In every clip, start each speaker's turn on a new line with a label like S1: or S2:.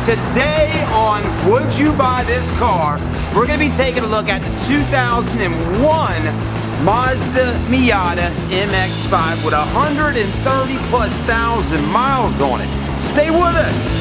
S1: Today on Would You Buy This Car, we're going to be taking a look at the 2001 Mazda Miata MX5 with 130 plus thousand miles on it. Stay with us.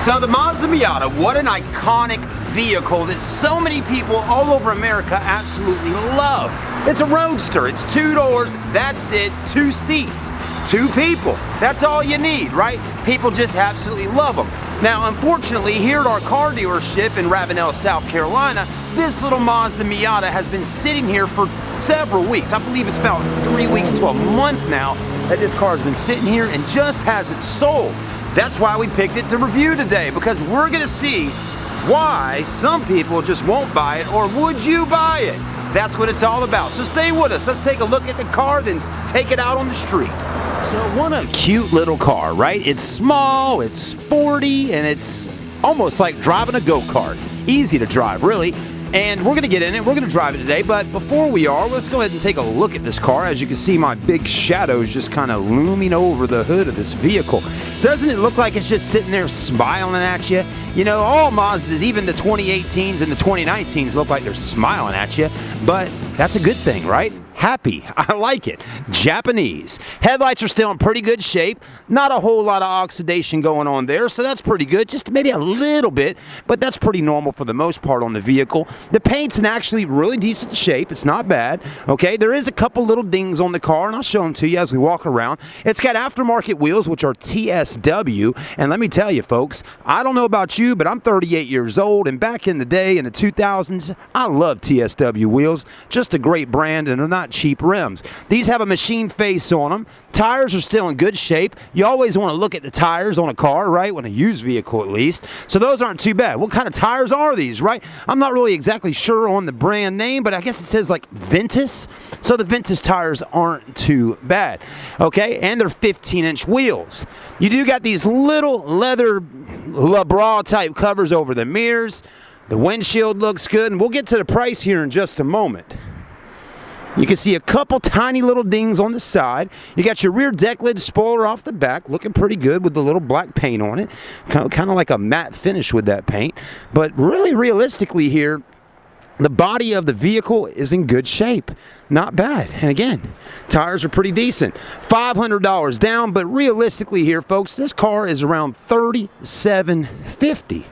S1: So the Mazda Miata, what an iconic vehicle that so many people all over America absolutely love. It's a roadster, it's 2 doors, that's it, 2 seats, 2 people. That's all you need, right? People just absolutely love them. Now, unfortunately, here at our car dealership in Ravenel, South Carolina, this little Mazda Miata has been sitting here for several weeks. I believe it's about 3 weeks to a month now that this car has been sitting here and just hasn't sold. That's why we picked it to review today, because we're gonna see why some people just won't buy it, or would you buy it? That's what it's all about. So stay with us. Let's take a look at the car, then take it out on the street. So what a cute little car, right? It's small, it's sporty, and it's almost like driving a go-kart. Easy to drive, really. And we're gonna get in it, we're gonna drive it today, but before we are, let's go ahead and take a look at this car. As you can see, my big shadow is just kind of looming over the hood of this vehicle. Doesn't it look like it's just sitting there smiling at you? You know, all Mazdas, even the 2018s and the 2019s, look like they're smiling at you, but that's a good thing, right? Happy. I like it. Japanese. Headlights are still in pretty good shape. Not a whole lot of oxidation going on there, so that's pretty good. Just maybe a little bit, but that's pretty normal for the most part on the vehicle. The paint's in actually really decent shape. It's not bad. Okay, there is a couple little dings on the car, and I'll show them to you as we walk around. It's got aftermarket wheels, which are TSW, and let me tell you, folks, I don't know about you, but I'm 38 years old, and back in the day, in the 2000s, I loved TSW wheels. Just a great brand, and they're not cheap rims. These have a machine face on them. Tires are still in good shape. You always want to look at the tires on a car, right? On a used vehicle, at least. So those aren't too bad. What kind of tires are these, right? I'm not really exactly sure on the brand name, but I guess it says like Ventus. So the Ventus tires aren't too bad. Okay, and they're 15-inch wheels. You do got these little leather LeBra type covers over the mirrors. The windshield looks good, and we'll get to the price here in just a moment. You can see a couple tiny little dings on the side. You got your rear deck lid spoiler off the back, looking pretty good with the little black paint on it. Kind of like a matte finish with that paint. But really, realistically here, the body of the vehicle is in good shape. Not bad. And again, tires are pretty decent. $500 down, but realistically here, folks, this car is around $3,750.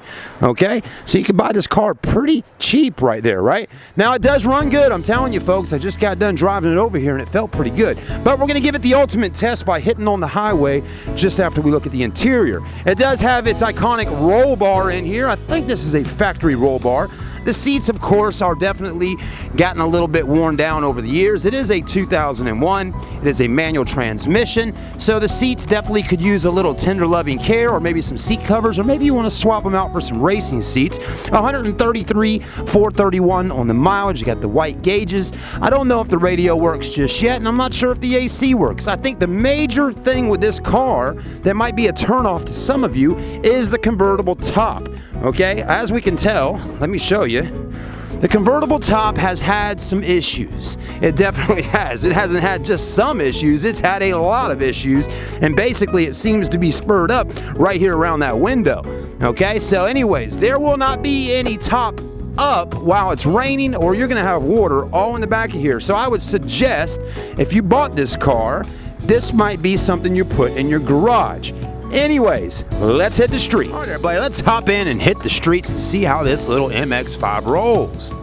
S1: Okay? So you can buy this car pretty cheap right there, right? Now, it does run good. I'm telling you, folks, I just got done driving it over here, and it felt pretty good. But we're going to give it the ultimate test by hitting on the highway just after we look at the interior. It does have its iconic roll bar in here. I think this is a factory roll bar. The seats, of course, are definitely gotten a little bit worn down over the years. It is a 2001. It is a manual transmission, so the seats definitely could use a little tender loving care, or maybe some seat covers, or maybe you want to swap them out for some racing seats. 133,431 on the mileage. You got the white gauges. I don't know if the radio works just yet, and I'm not sure if the AC works. I think the major thing with this car that might be a turnoff to some of you is the convertible top. Okay, as we can tell, let me show you. The convertible top has had some issues. It definitely has. It hasn't had just some issues, it's had a lot of issues, and basically it seems to be spurred up right here around that window. Okay, so anyways, there will not be any top up while it's raining, or you're gonna have water all in the back of here. So I would suggest, if you bought this car, this might be something you put in your garage. Anyways, let's hit the street. All right, everybody, let's hop in and hit the streets and see how this little MX5 rolls.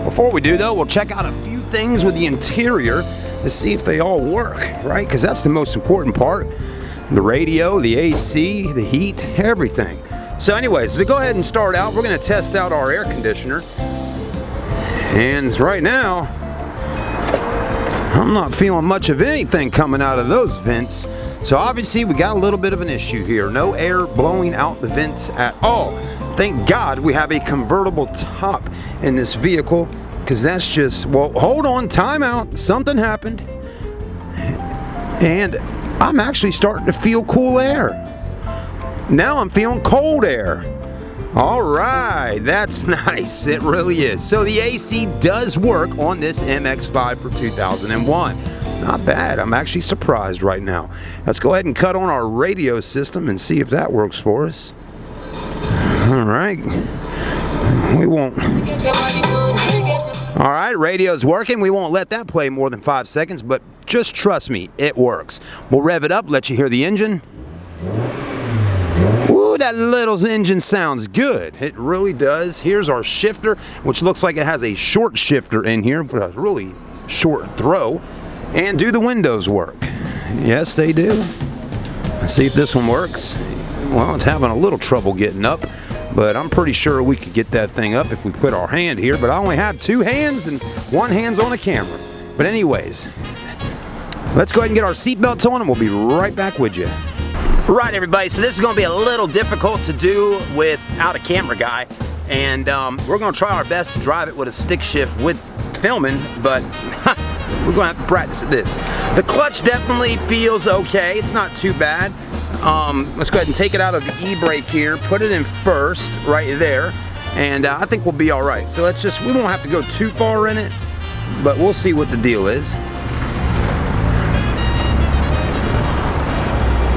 S1: Before we do, though, we'll check out a few things with the interior to see if they all work, right? Because that's the most important part. The radio, the AC, the heat, everything. So anyways, to go ahead and start out, we're going to test out our air conditioner. And right now, I'm not feeling much of anything coming out of those vents. So obviously we got a little bit of an issue here. No air blowing out the vents at all. Thank God we have a convertible top in this vehicle, because that's just, well, hold on, time out. Something happened. And I'm actually starting to feel cool air. Now I'm feeling cold air. All right, that's nice. It really is. So the AC does work on this MX5 for 2001. Not bad. I'm actually surprised right now. Let's go ahead and cut on our radio system and see if that works for us. All right. We won't. All right, radio's working. We won't let that play more than 5 seconds, but just trust me, it works. We'll rev it up, let you hear the engine. Ooh, that little engine sounds good. It really does. Here's our shifter, which looks like it has a short shifter in here for a really short throw. And do the windows work? Yes, they do. Let's see if this one works. Well, it's having a little trouble getting up, but I'm pretty sure we could get that thing up if we put our hand here, but I only have 2 hands and 1 hand's on the camera. But anyways, let's go ahead and get our seatbelts on and we'll be right back with you. Right, everybody, so this is going to be a little difficult to do without a camera guy, and we're going to try our best to drive it with a stick shift with filming, but we're going to have to practice at this. The clutch definitely feels okay. It's not too bad. Let's go ahead and take it out of the e-brake here, put it in first right there, and I think we'll be all right. So let's just, we won't have to go too far in it, but we'll see what the deal is.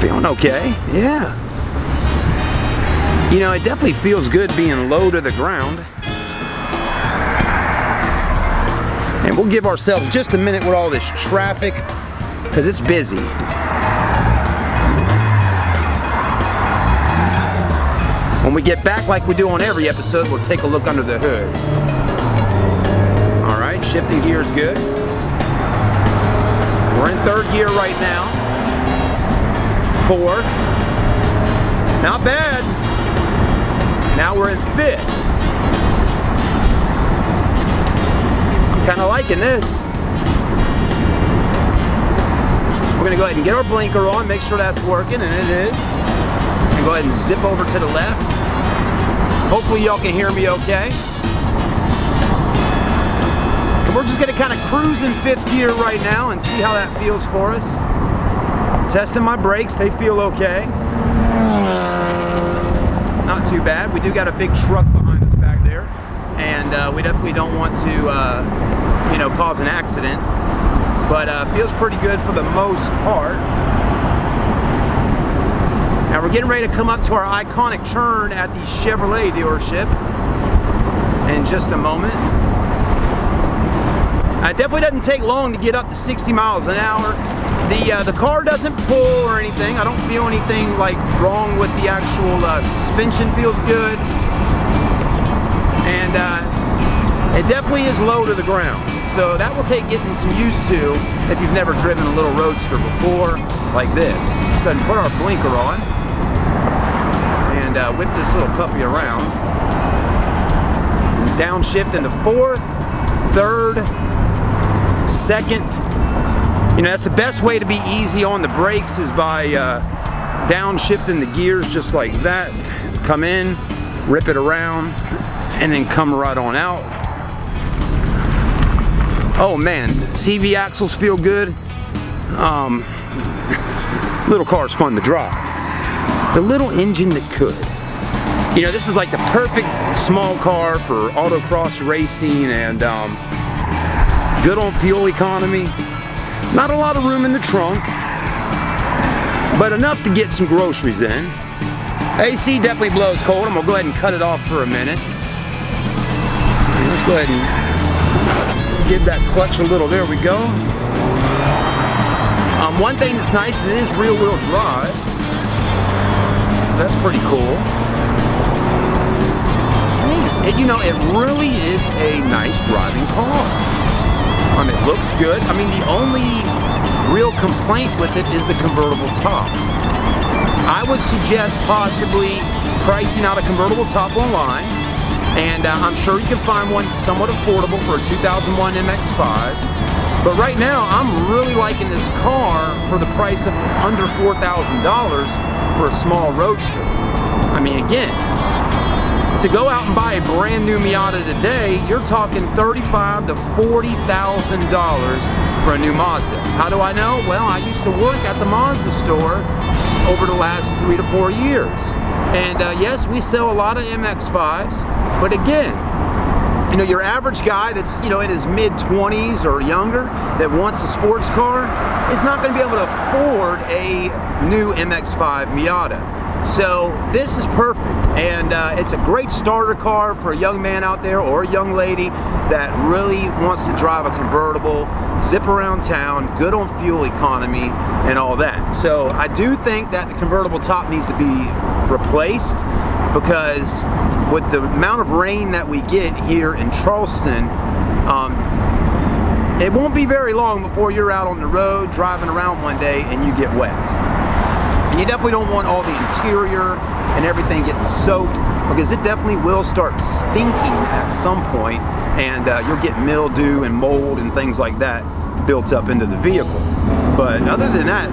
S1: Feeling okay, yeah. You know, it definitely feels good being low to the ground. And we'll give ourselves just a minute with all this traffic, because it's busy. When we get back, like we do on every episode, we'll take a look under the hood. All right, shifting gear is good. We're in 3rd gear right now. 4th. Not bad. Now we're in 5th. I'm kind of liking this. We're going to go ahead and get our blinker on, make sure that's working, and it is. And go ahead and zip over to the left. Hopefully y'all can hear me okay. And we're just going to kind of cruise in 5th gear right now and see how that feels for us. Testing my brakes, they feel okay. Not too bad. We do got a big truck behind us back there, and we definitely don't want to, you know, cause an accident. But feels pretty good for the most part. Now we're getting ready to come up to our iconic turn at the Chevrolet dealership in just a moment. It definitely doesn't take long to get up to 60 miles an hour. The car doesn't pull or anything. I don't feel anything like wrong with the actual suspension. Feels good, and it definitely is low to the ground. So that will take getting some used to if you've never driven a little roadster before like this. Let's go ahead and put our blinker on and whip this little puppy around. Downshift into 4th, 3rd, 2nd. You know, that's the best way to be easy on the brakes is by downshifting the gears just like that. Come in, rip it around, and then come right on out. Oh man, CV axles feel good. Little car's fun to drive. The little engine that could. You know, this is like the perfect small car for autocross racing and good on fuel economy. Not a lot of room in the trunk, but enough to get some groceries in. AC definitely blows cold. I'm gonna go ahead and cut it off for a minute. Let's go ahead and give that clutch a little. There we go. One thing that's nice is it is rear-wheel drive, so that's pretty cool. You know, it really is a nice driving car. It looks good. I mean, the only real complaint with it is the convertible top. I would suggest possibly pricing out a convertible top online And I'm sure you can find one somewhat affordable for a 2001 MX5. But right now, I'm really liking this car for the price of under $4,000 for a small roadster. I mean, again, to go out and buy a brand new Miata today, you're talking $35,000 to $40,000 for a new Mazda. How do I know? Well, I used to work at the Mazda store over the last 3 to 4 years. And yes, we sell a lot of MX5s, but again, you know, your average guy that's, you know, in his mid-20s or younger that wants a sports car is not going to be able to afford a new MX5 Miata. So this is perfect, and it's a great starter car for a young man out there or a young lady that really wants to drive a convertible, zip around town, good on fuel economy and all that. So I do think that the convertible top needs to be replaced, because with the amount of rain that we get here in Charleston, it won't be very long before you're out on the road driving around one day and you get wet. And you definitely don't want all the interior and everything getting soaked, because it definitely will start stinking at some point, and you'll get mildew and mold and things like that built up into the vehicle. But other than that,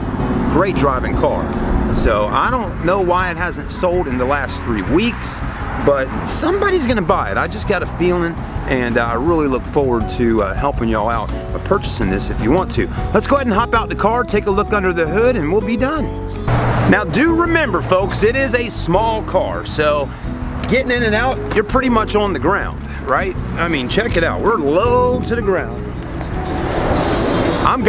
S1: great driving car. So I don't know why it hasn't sold in the last 3 weeks, but somebody's gonna buy it. I just got a feeling, and I really look forward to helping y'all out by purchasing this if you want to. Let's go ahead and hop out the car, take a look under the hood, and we'll be done. Now do remember, folks, it is a small car, so getting in and out, you're pretty much on the ground, right? I mean, check it out, we're low to the ground. I'm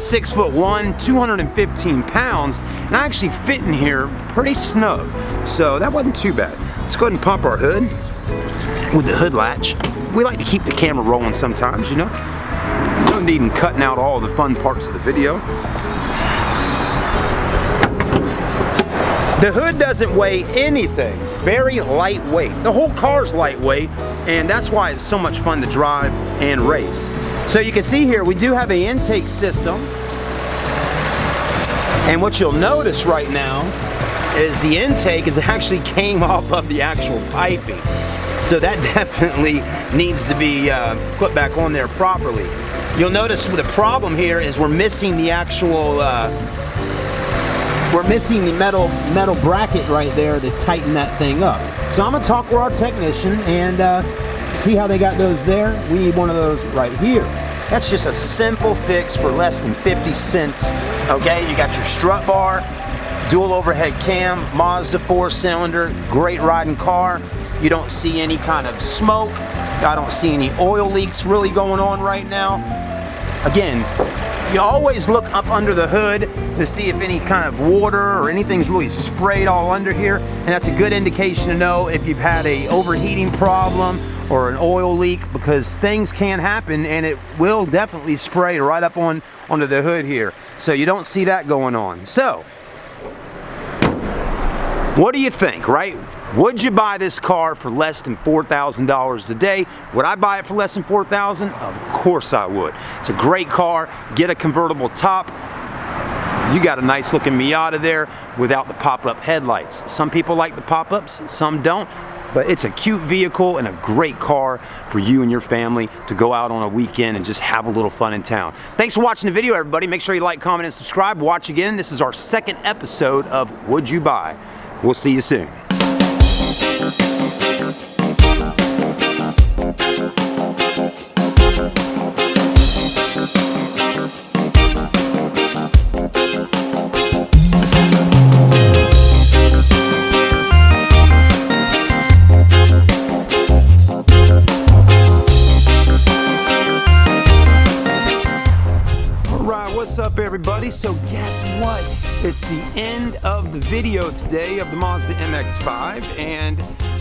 S1: 6'1", 215 pounds, and I actually fit in here pretty snug, so that wasn't too bad. Let's go ahead and pump our hood with the hood latch. We like to keep the camera rolling sometimes, you know? No need in cutting out all the fun parts of the video. The hood doesn't weigh anything, very lightweight. The whole car's lightweight, and that's why it's so much fun to drive and race. So you can see here, we do have an intake system, and what you'll notice right now is the intake actually came off of the actual piping. So that definitely needs to be put back on there properly. You'll notice the problem here is we're missing the actual metal bracket right there to tighten that thing up. So I'm gonna talk with our technician and see how they got those there. We need one of those right here. That's just a simple fix for less than 50 cents. Okay, you got your strut bar, dual overhead cam, Mazda 4-cylinder, great riding car. You don't see any kind of smoke. I don't see any oil leaks really going on right now. Again, you always look up under the hood to see if any kind of water or anything's really sprayed all under here, and that's a good indication to know if you've had a overheating problem or an oil leak, because things can happen and it will definitely spray right up onto the hood here. So you don't see that going on. So, what do you think, right? Would you buy this car for less than $4,000 today? Would I buy it for less than $4,000? Of course I would. It's a great car. Get a convertible top. You got a nice looking Miata there without the pop-up headlights. Some people like the pop-ups, some don't. But it's a cute vehicle and a great car for you and your family to go out on a weekend and just have a little fun in town. Thanks for watching the video, everybody. Make sure you like, comment, and subscribe. Watch again. This is our second episode of Would You Buy? We'll see you soon. What's up, everybody? So guess what? It's the end of the video today of the Mazda MX5, and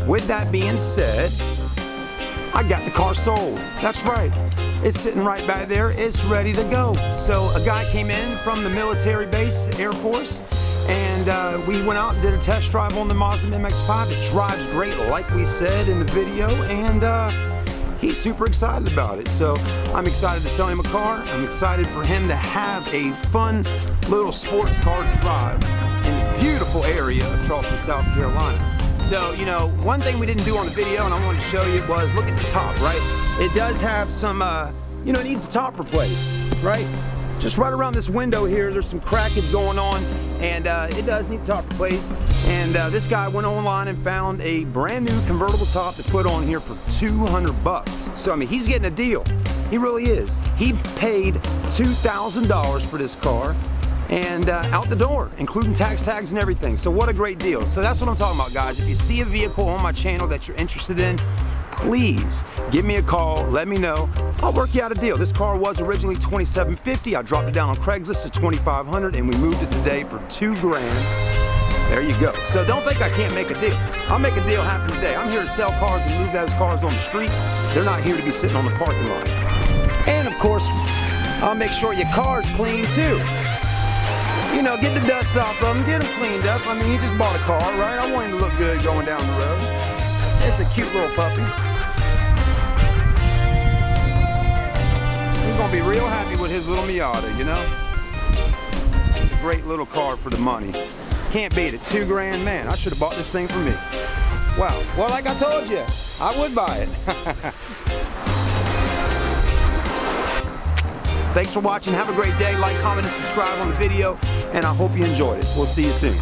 S1: with that being said, I got the car sold. That's right. It's sitting right back there. It's ready to go. So a guy came in from the military base, Air Force, and we went out and did a test drive on the Mazda MX5. It drives great, like we said in the video, and he's super excited about it. So I'm excited to sell him a car. I'm excited for him to have a fun little sports car drive in the beautiful area of Charleston, South Carolina. So, you know, one thing we didn't do on the video, and I wanted to show you, was look at the top, right? It does have some, you know, it needs the top replaced, right? Just right around this window here, there's some crackage going on, and it does need top replaced. And this guy went online and found a brand new convertible top to put on here for 200 bucks. So, I mean, he's getting a deal. He really is. He paid $2,000 for this car, and out the door, including tags and everything. So what a great deal. So that's what I'm talking about, guys. If you see a vehicle on my channel that you're interested in, please give me a call, let me know. I'll work you out a deal. This car was originally $2,750. I dropped it down on Craigslist to $2,500, and we moved it today for $2 grand. There you go. So don't think I can't make a deal. I'll make a deal happen today. I'm here to sell cars and move those cars on the street. They're not here to be sitting on the parking lot. And of course, I'll make sure your car's clean too. You know, get the dust off of them, get them cleaned up. I mean, you just bought a car, right? I want him to look good going down the road. It's a cute little puppy. He's gonna be real happy with his little Miata, you know? It's a great little car for the money. Can't beat it. $2 grand, man. I should have bought this thing for me. Wow. Well, like I told you, I would buy it. Thanks for watching. Have a great day. Like, comment, and subscribe on the video, and I hope you enjoyed it. We'll see you soon.